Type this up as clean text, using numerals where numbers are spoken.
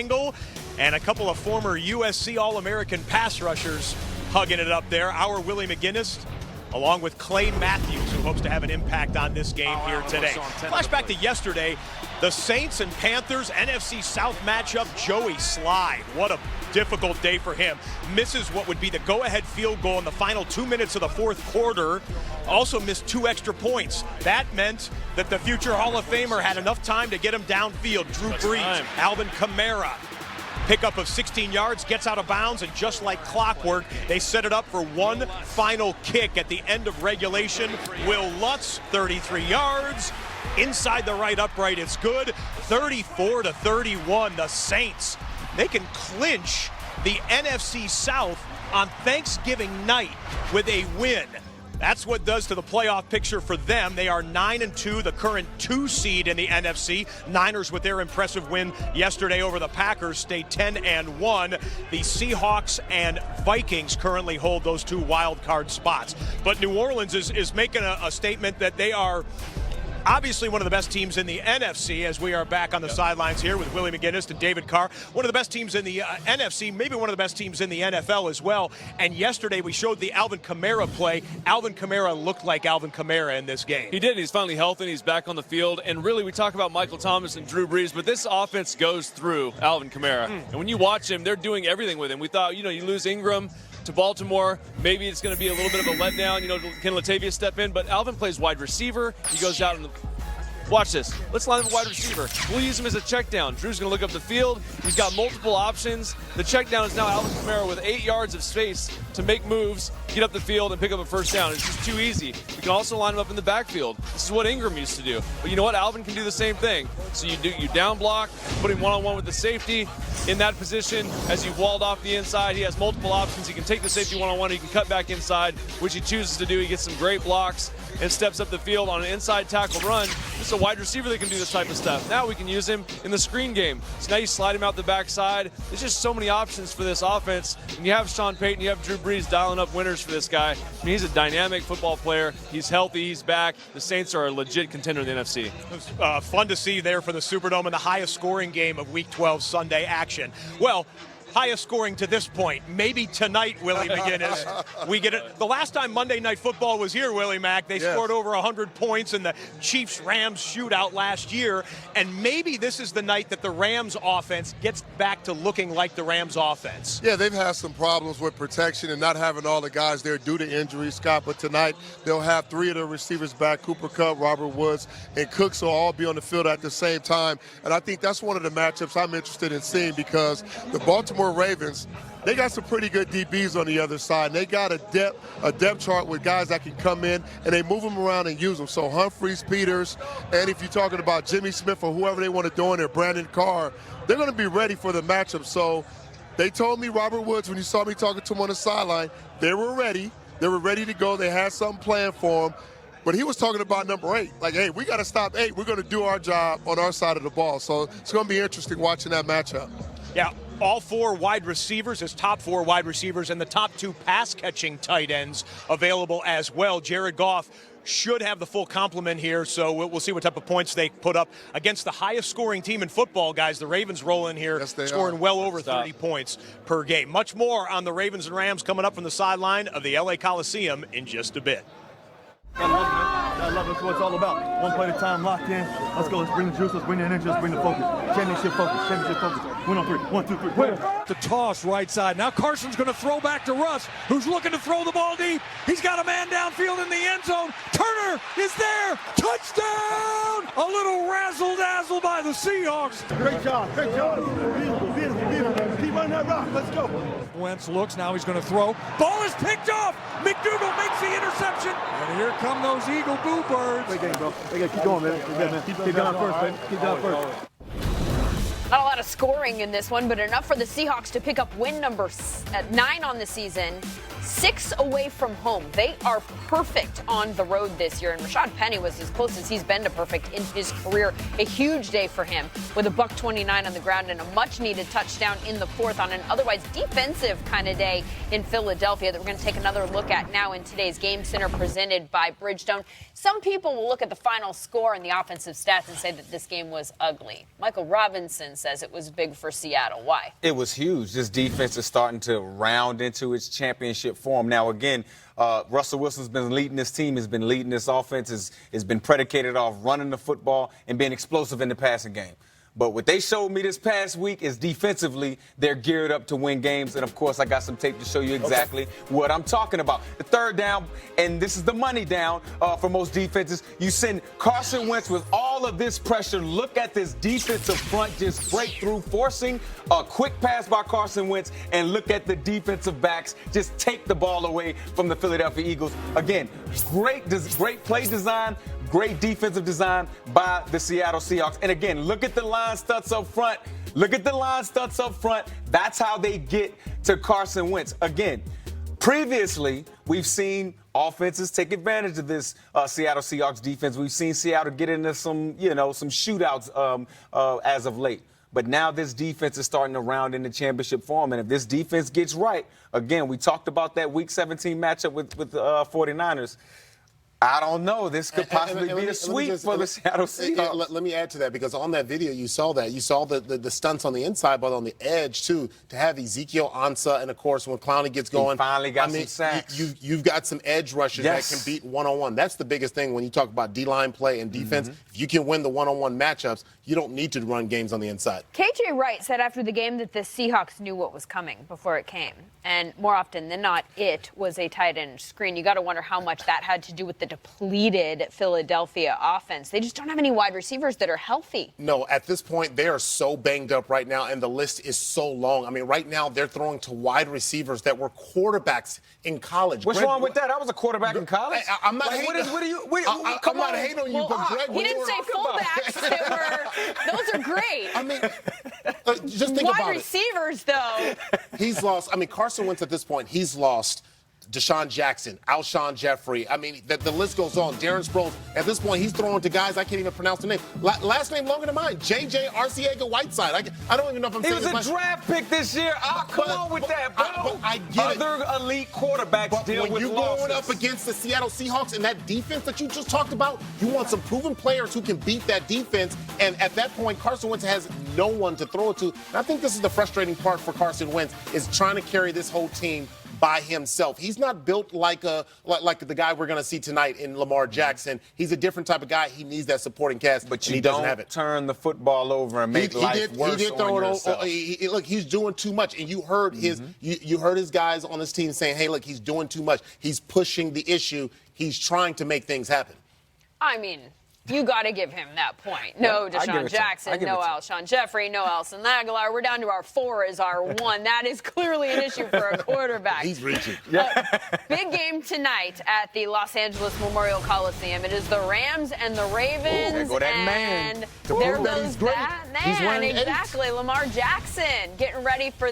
angle, and a couple of former USC All-American pass rushers hugging it up there. Our Willie McGinnis, along with Clay Matthews, who hopes to have an impact on this game here today. Flashback to yesterday, the Saints and Panthers NFC South matchup. Joey Slye, what a difficult day for him. Misses what would be the go-ahead field goal in the final 2 minutes of the fourth quarter. Also missed 2 extra points. That meant that the future Hall of Famer had enough time to get him downfield. Drew Brees, Alvin Kamara. Pickup of 16 yards, gets out of bounds, and just like clockwork, they set it up for one final kick at the end of regulation. Will Lutz, 33 yards. Inside the right upright, it's good. 34-31, the Saints. They can clinch the NFC South on Thanksgiving night with a win. That's what does to the playoff picture for them. They are 9-2, the current 2 seed in the NFC. Niners, with their impressive win yesterday over the Packers, stay 10-1. The Seahawks and Vikings currently hold those 2 wild card spots. But New Orleans is making a statement that they are obviously one of the best teams in the NFC, as we are back on the sidelines here with Willie McGinnis and David Carr. One of the best teams in the NFC, maybe one of the best teams in the NFL as well. And yesterday we showed the Alvin Kamara play. Alvin Kamara looked like Alvin Kamara in this game. He did. He's finally healthy. He's back on the field. And really, we talk about Michael Thomas and Drew Brees, but this offense goes through Alvin Kamara. And when you watch him, they're doing everything with him. We thought, you lose Ingram to Baltimore, maybe it's going to be a little bit of a letdown. Can Latavius step in? But Alvin plays wide receiver. He goes out in the Watch this. Let's line up a wide receiver. We'll use him as a check down. Drew's going to look up the field. He's got multiple options. The check down is now Alvin Kamara with 8 yards of space to make moves, get up the field, and pick up a first down. It's just too easy. We can also line him up in the backfield. This is what Ingram used to do. But you know what? Alvin can do the same thing. So you down block, put him one-on-one with the safety in that position. As you've walled off the inside, he has multiple options. He can take the safety one-on-one. He can cut back inside, which he chooses to do. He gets some great blocks and steps up the field on an inside tackle run. This is a wide receiver that can do this type of stuff. Now we can use him in the screen game. So now you slide him out the backside. There's just so many options for this offense. And you have Sean Payton, you have Drew Brees dialing up winners for this guy. I mean, he's a dynamic football player. He's healthy. He's back. The Saints are a legit contender in the NFC. It was fun to see there for the Superdome and the highest scoring game of Week 12 Sunday action. Well, highest scoring to this point. Maybe tonight, Willie McGinnis, we get it. The last time Monday Night Football was here, Willie Mack, they scored over 100 points in the Chiefs-Rams shootout last year. And maybe this is the night that the Rams offense gets back to looking like the Rams offense. Yeah, they've had some problems with protection and not having all the guys there due to injury, Scott. But tonight, they'll have 3 of the receivers back. Cooper Kupp, Robert Woods, and Cooks will all be on the field at the same time. And I think that's one of the matchups I'm interested in seeing, because the Baltimore Ravens, they got some pretty good DBs on the other side. And they got a depth chart with guys that can come in and they move them around and use them. So Humphreys, Peters, and if you're talking about Jimmy Smith or whoever they want to throw in there, Brandon Carr, they're going to be ready for the matchup. So they told me, Robert Woods, when you saw me talking to him on the sideline, they were ready. They were ready to go. They had something planned for them. But he was talking about number 8. Like, hey, we got to stop 8. We're going to do our job on our side of the ball. So it's going to be interesting watching that matchup. Yeah, all 4 wide receivers, his top 4 wide receivers, and the top 2 pass-catching tight ends available as well. Jared Goff should have the full complement here, so we'll see what type of points they put up against the highest-scoring team in football, guys. The Ravens roll in here, scoring well over 30 points per game. Much more on the Ravens and Rams coming up from the sideline of the L.A. Coliseum in just a bit. I love it. That's what it's all about. One play at a time, locked in. Let's go. Let's bring the juice. Let's bring the energy. Let's bring the focus. Championship focus. Championship focus. Win on 3. 1, 2, 3. Win. The toss right side. Now Carson's going to throw back to Russ, who's looking to throw the ball deep. He's got a man downfield in the end zone. Turner is there. Touchdown! A little razzle-dazzle by the Seahawks. Great job. Great job. Beautiful, beautiful, beautiful. Keep running that rock. Let's go. Wentz looks. Now he's going to throw. Ball is picked off. McDougal makes the interception. And here come those Eagle Boo Birds. Great game, bro. Keep going, man. Keep down first, man. Keep down first. Not a lot of scoring in this one, but enough for the Seahawks to pick up win number 9 on the season. 6 away from home. They are perfect on the road this year, and Rashad Penny was as close as he's been to perfect in his career. A huge day for him with a $129 on the ground and a much-needed touchdown in the fourth on an otherwise defensive kind of day in Philadelphia that we're going to take another look at now in today's Game Center presented by Bridgestone. Some people will look at the final score and the offensive stats and say that this game was ugly. Michael Robinson says it was big for Seattle. Why? It was huge. This defense is starting to round into its championship form. Now, again, Russell Wilson's been leading this team, has been leading this offense, has been predicated off running the football and being explosive in the passing game. But what they showed me this past week is defensively, they're geared up to win games. And, of course, I got some tape to show you exactly what I'm talking about. The third down, and this is the money down for most defenses, you send Carson Wentz with all of this pressure. Look at this defensive front just break through, forcing a quick pass by Carson Wentz. And look at the defensive backs just take the ball away from the Philadelphia Eagles. Again, great play design. Great defensive design by the Seattle Seahawks. And again, look at the line studs up front. Look at the line studs up front. That's how they get to Carson Wentz. Again, previously, we've seen offenses take advantage of this Seattle Seahawks defense. We've seen Seattle get into some shootouts as of late. But now this defense is starting to round into championship form. And if this defense gets right, again, we talked about that Week 17 matchup with the 49ers. I don't know. This could possibly be a sweep for the Seattle Seahawks. Let me add to that, because on that video you saw that. You saw the stunts on the inside, but on the edge, too, to have Ezekiel Ansah, and, of course, when Clowney gets going. He finally got some sacks. You've got some edge rushers that can beat one-on-one. That's the biggest thing when you talk about D-line play and defense. If you can win the one-on-one matchups, you don't need to run games on the inside. KJ Wright said after the game that the Seahawks knew what was coming before it came. And more often than not, it was a tight end screen. You got to wonder how much that had to do with the depleted Philadelphia offense. They just don't have any wide receivers that are healthy. No, at this point, they are so banged up right now, and the list is so long. I mean, right now, they're throwing to wide receivers that were quarterbacks in college. What's wrong with that? I was a quarterback in college. I'm not hating. I'm not hating on you, but Greg, he didn't say fullbacks. Those are great. I mean, just think about it. Wide receivers, though. He's lost. I mean, Carson Wentz at this point, he's lost Deshaun Jackson, Alshon Jeffrey. I mean, the list goes on. Darren Sproles. At this point, he's throwing to guys I can't even pronounce the name. Last name longer than mine. J.J. Arcega-Whiteside. I don't even know if I'm saying his last name. He was a draft pick this year. Come on with that, bro. I get it. Other elite quarterbacks deal with losses. When you're going up against the Seattle Seahawks and that defense that you just talked about, you want some proven players who can beat that defense. And at that point, Carson Wentz has no one to throw it to. And I think this is the frustrating part for Carson Wentz, is trying to carry this whole team by himself. He's not built like the guy we're going to see tonight in Lamar Jackson. He's a different type of guy. He needs that supporting cast, but he doesn't have it. Turn the football over and make life worse. He did throw it yourself. Look, he's doing too much, and you heard you heard his guys on his team saying, "Hey, look, he's doing too much. He's pushing the issue. He's trying to make things happen." I mean, you got to give him that point. No Deshaun Jackson, no Alshon Jeffrey, no Nelson Aguilar. We're down to our 4 as our 1. That is clearly an issue for a quarterback. He's reaching. Big game tonight at the Los Angeles Memorial Coliseum. It is the Rams and the Ravens. There go that man. And there goes that man. Exactly. Lamar Jackson getting ready for